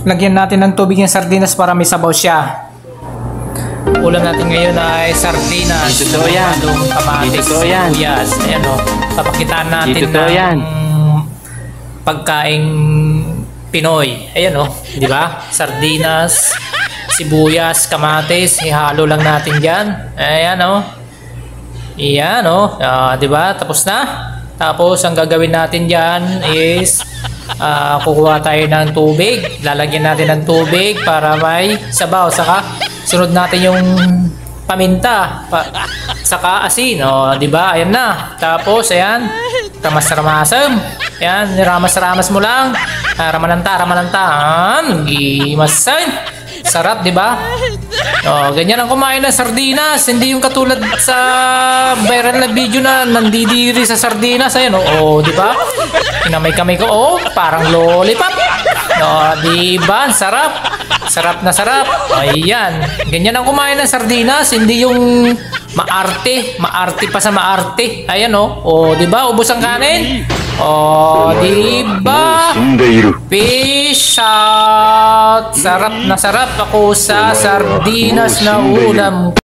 lagyan natin ng tubig yung sardinas para may sabaw siya. Ulam natin ngayon ay sardinas. Totoo yan. Kamatis, Totoo yan. sibuyas. Ayan o. Papakitaan natin Totoo ng yan. pagkaing Pinoy. Ayan o. Di ba? Sardinas, sibuyas, kamatis. Ihalo lang natin dyan. Ayan o. Ayan o. Di ba? Tapos na. Tapos ang gagawin natin dyan is kukuha tayo ng tubig. Lalagyan natin ng tubig para may sabaw. Saka sunod natin yung paminta. Saka asin. O, diba? Ayan na. Tapos, ayan. Ramas-ramasam. Ayan. Ramas-ramas mo lang. Ramananta. Gimasan. Sarap, diba? O, ganyan ang kumain ng sardinas. Hindi yung katulad sa viral na video na nandidiri sa sardinas. Ayan, o, diba? Kinamay-kamay ko. O, parang lollipop. O, diba? Sarap. Sarap na sarap. Ayan. Ganyan ang kumain ng sardinas. Hindi yung maarte. Maarte pa sa maarte. Ayan, o. O, diba? Ubos ang kanin. O, diba? Fish out. Sarap na sarap ako sa sardinas na ulam.